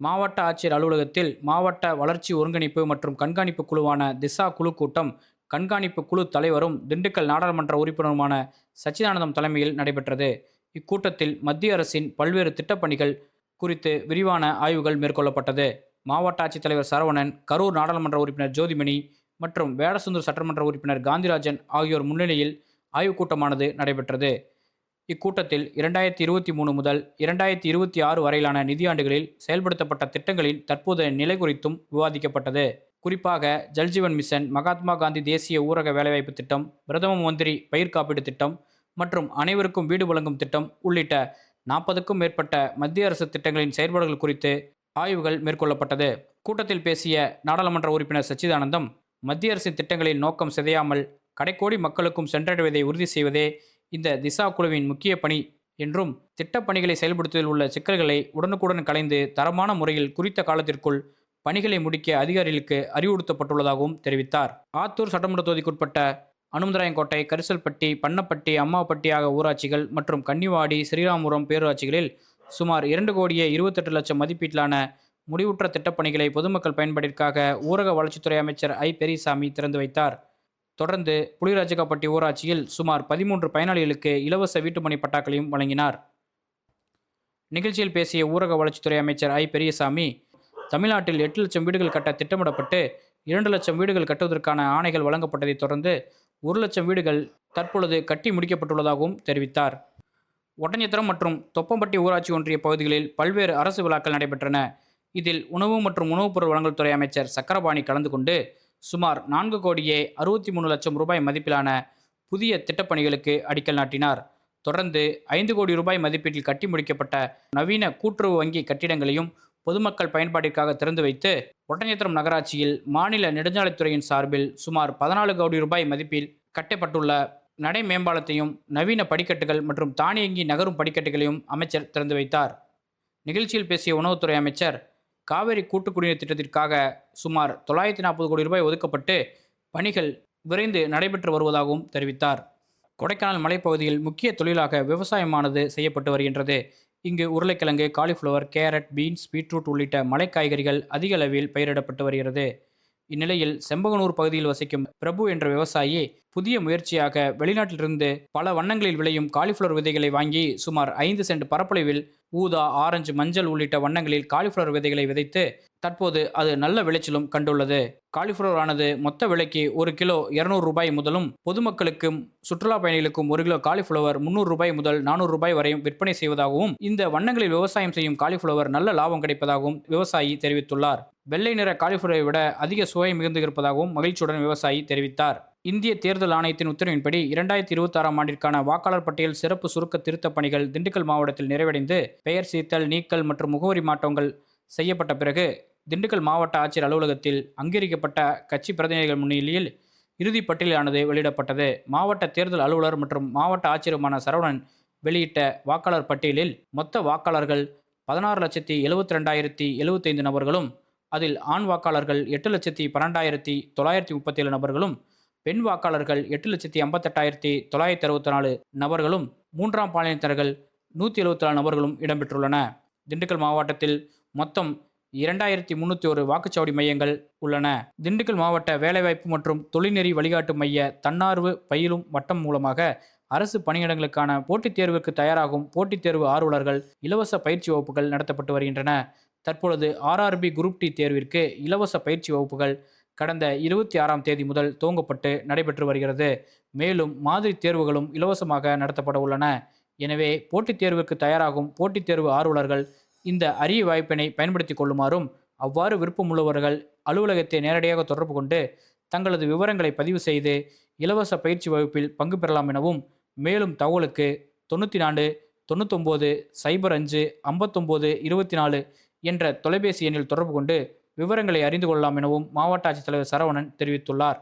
மாவட்ட ஆட்சியர் அலுவலகத்தில் மாவட்ட வளர்ச்சி ஒருங்கிணைப்பு மற்றும் கண்காணிப்பு குழுவான திசா குழு கூட்டம் கண்காணிப்பு குழு தலைவரும் திண்டுக்கல் நாடாளுமன்ற உறுப்பினருமான சச்சிதானந்தம் தலைமையில் நடைபெற்றது. இக்கூட்டத்தில் மத்திய அரசின் பல்வேறு திட்டப்பணிகள் குறித்து விரிவான ஆய்வுகள் மேற்கொள்ளப்பட்டது. மாவட்ட ஆட்சித்தலைவர் சரவணன், கரூர் நாடாளுமன்ற உறுப்பினர் ஜோதிமணி மற்றும் வேடசந்தூர் சட்டமன்ற உறுப்பினர் காந்திராஜன் ஆகியோர் முன்னிலையில் ஆய்வுக் கூட்டமானது நடைபெற்றது. இக்கூட்டத்தில் 2023 முதல் 2026 வரையிலான நிதியாண்டுகளில் செயல்படுத்தப்பட்ட திட்டங்களின் தற்போதைய நிலை குறித்தும் விவாதிக்கப்பட்டது. குறிப்பாக ஜல்ஜீவன் மிஷன், மகாத்மா காந்தி தேசிய ஊரக வேலைவாய்ப்பு திட்டம், பிரதம மந்திரி பயிர் காப்பீடு திட்டம் மற்றும் அனைவருக்கும் வீடு வழங்கும் திட்டம் உள்ளிட்ட 40க்கும் மேற்பட்ட மத்திய அரசு திட்டங்களின் செயல்பாடுகள் குறித்து ஆய்வுகள் மேற்கொள்ளப்பட்டது. கூட்டத்தில் பேசிய நாடாளுமன்ற உறுப்பினர் சச்சிதானந்தம், மத்திய அரசின் திட்டங்களின் நோக்கம் சிதையாமல் கடைக்கோடி மக்களுக்கும் சென்றடைவதை உறுதி செய்வதே இந்த திசா குழுவின் முக்கிய பணி என்றும், திட்டப்பணிகளை செயல்படுத்துவதில் உள்ள சிக்கல்களை உடனுக்குடன் களைந்து தரமான முறையில் குறித்த காலத்திற்குள் பணிகளை முடிக்க அதிகாரிகளுக்கு அறிவுறுத்தப்பட்டுள்ளதாகவும் தெரிவித்தார். ஆத்தூர் சட்டமன்ற தொகுதிக்குட்பட்ட அனுமந்தராயங்கோட்டை, கரிசல்பட்டி, பண்ணப்பட்டி, அம்மாப்பட்டி ஆகிய ஊராட்சிகள் மற்றும் கன்னிவாடி, ஸ்ரீராமுரம் பேரூராட்சிகளில் சுமார் 2,28,00,000 மதிப்பீட்டிலான முடிவுற்ற திட்டப்பணிகளை பொதுமக்கள் பயன்பாட்டிற்காக ஊரக வளர்ச்சித்துறை அமைச்சர் ஐ. பெரியசாமி திறந்து வைத்தார். தொடர்ந்து புலிராஜகாப்பட்டி ஊராட்சியில் சுமார் 13 பயனாளிகளுக்கு இலவச வீட்டுமனை பட்டாக்களையும் வழங்கினார். நிகழ்ச்சியில் பேசிய ஊரக வளர்ச்சித்துறை அமைச்சர் ஐ. பெரியசாமி, தமிழ்நாட்டில் 8 லட்சம் வீடுகள் கட்ட திட்டமிடப்பட்டு 2 லட்சம் வீடுகள் கட்டுவதற்கான ஆணைகள் வழங்கப்பட்டதைத் தொடர்ந்து 1 லட்சம் வீடுகள் தற்பொழுது கட்டி முடிக்கப்பட்டுள்ளதாகவும் தெரிவித்தார். ஒட்டஞ்சத்திரம் மற்றும் தொப்பம்பட்டி ஊராட்சி ஒன்றிய பகுதிகளில் பல்வேறு அரசு விழாக்கள் நடைபெற்றன. இதில் உணவு மற்றும் உணவுப் பொருள் வழங்கல் துறை அமைச்சர் சக்கரபாணி கலந்து கொண்டு சுமார் 4,63,00,000 ரூபாய் மதிப்பிலான புதிய திட்டப்பணிகளுக்கு அடிக்கல் நாட்டினார். தொடர்ந்து 5 கோடி ரூபாய் மதிப்பீட்டில் கட்டி முடிக்கப்பட்ட நவீன கூட்டுறவு வங்கி கட்டிடங்களையும் பொதுமக்கள் பயன்பாட்டிற்காக திறந்து வைத்து, ஒட்டஞ்சத்திரம் நகராட்சியில் மாநில நெடுஞ்சாலைத்துறையின் சார்பில் சுமார் 14 கோடி ரூபாய் மதிப்பில் கட்டப்பட்டுள்ள நடை மேம்பாலத்தையும், நவீன படிக்கட்டுகள் மற்றும் தானியங்கி நகரும் படிக்கட்டுகளையும் அமைச்சர் திறந்து வைத்தார். நிகழ்ச்சியில் பேசிய உணவுத்துறை அமைச்சர், காவிரி கூட்டு குடிநீர் திட்டத்திற்காக சுமார் 940 கோடி ரூபாய் ஒதுக்கப்பட்டு பணிகள் விரைந்து நடைபெற்று வருவதாகவும் தெரிவித்தார். கொடைக்கானல் மலைப்பகுதியில் முக்கிய தொழிலாக விவசாயமானது செய்யப்பட்டு வருகின்றது. இங்கு உருளைக்கிழங்கு, காலிஃப்ளவர், கேரட், பீன்ஸ், பீட்ரூட் உள்ளிட்ட மலை காய்கறிகள் அதிக அளவில் பயிரிடப்பட்டு வருகிறது. இந்நிலையில் செம்பகனூர் பகுதியில் வசிக்கும் பிரபு என்ற விவசாயி புதிய முயற்சியாக வெளிநாட்டிலிருந்து பல வண்ணங்களில் விளையும் காலிஃப்ளவர் விதைகளை வாங்கி சுமார் 5 சென்ட் பரப்பளவில் ஊதா, ஆரஞ்சு, மஞ்சள் உள்ளிட்ட வண்ணங்களில் காலிஃப்ளவர் விதைகளை விதைத்து தற்போது அது நல்ல விளைச்சலும் கண்டுள்ளது. காலிஃப்ளவர் ஆனது மொத்த விலைக்கு 1 கிலோ 200 ரூபாய் முதலும், பொதுமக்களுக்கும் சுற்றுலா பயணிகளுக்கும் 1 கிலோ காலிஃப்ளவர் 300 ரூபாய் முதல் 400 ரூபாய் வரையும் விற்பனை செய்வதாகவும், இந்த வண்ணங்களில் விவசாயம் செய்யும் காலிஃப்ளவர் நல்ல லாபம் கிடைப்பதாகவும் விவசாயி தெரிவித்துள்ளார். வெள்ளை நிற காலிஃப்ளவரை விட அதிக சுவை மிகுந்து இருப்பதாகவும் மகிழ்ச்சியுடன் விவசாயி தெரிவித்தார். இந்திய தேர்தல் ஆணையத்தின் உத்தரவின்படி 2026ஆம் ஆண்டிற்கான வாக்காளர் பட்டியல் சிறப்பு சுருக்க திருத்தப் பணிகள் திண்டுக்கல் மாவட்டத்தில் நிறைவடைந்து பெயர் சீர்த்தல், நீக்கல் மற்றும் முகவரி மாற்றங்கள் செய்யப்பட்ட பிறகு திண்டுக்கல் மாவட்ட ஆட்சியர் அலுவலகத்தில் அங்கீகரிக்கப்பட்ட கட்சி பிரதிநிதிகள் முன்னிலையில் இறுதி பட்டியலானது வெளியிடப்பட்டது. மாவட்ட தேர்தல் அலுவலர் மற்றும் மாவட்ட ஆட்சியருமான சரவணன் வெளியிட்ட வாக்காளர் பட்டியலில் மொத்த வாக்காளர்கள் 16,72,075 நபர்களும், அதில் ஆண் வாக்காளர்கள் 8,12,937 நபர்களும், பெண் வாக்காளர்கள் 8,58,964 நபர்களும், மூன்றாம் பாலினத்தினர்கள் 174 நபர்களும் இடம்பெற்றுள்ளன. திண்டுக்கல் மாவட்டத்தில் மொத்தம் 2,301 வாக்குச்சாவடி மையங்கள் உள்ளன. திண்டுக்கல் மாவட்ட வேலைவாய்ப்பு மற்றும் தொழில்நெறி வழிகாட்டு மைய தன்னார்வ பயிலும் வட்டம் மூலமாக அரசு பணியிடங்களுக்கான போட்டித் தேர்வுக்கு தயாராகும் போட்டித் தேர்வு ஆர்வலர்கள் இலவச பயிற்சி வகுப்புகள் நடத்தப்பட்டு வருகின்றன. தற்பொழுது RRB குரூப் டி தேர்விற்கு இலவச பயிற்சி வகுப்புகள் கடந்த 26ஆம் தேதி முதல் துவங்கப்பட்டு நடைபெற்று வருகிறது. மேலும் மாதிரி தேர்வுகளும் இலவசமாக நடத்தப்பட உள்ளன. எனவே போட்டித் தேர்வுக்கு தயாராகும் போட்டித் தேர்வு ஆர்வலர்கள் இந்த அரிய வாய்ப்பினை பயன்படுத்திக் கொள்ளுமாறும், அவ்வாறு விருப்பமுள்ளவர்கள் அலுவலகத்தை நேரடியாக தொடர்பு கொண்டு தங்களது விவரங்களை பதிவு செய்து இலவச பயிற்சி வகுப்பில் பங்கு பெறலாம் எனவும், மேலும் தகவலுக்கு 94 99 05 59 24 என்ற தொலைபேசி எண்ணில் தொடர்பு கொண்டு விவரங்களை அறிந்து கொள்ளலாம் எனவும் மாவட்ட ஆட்சித்தலைவர் சரவணன் தெரிவித்துள்ளார்.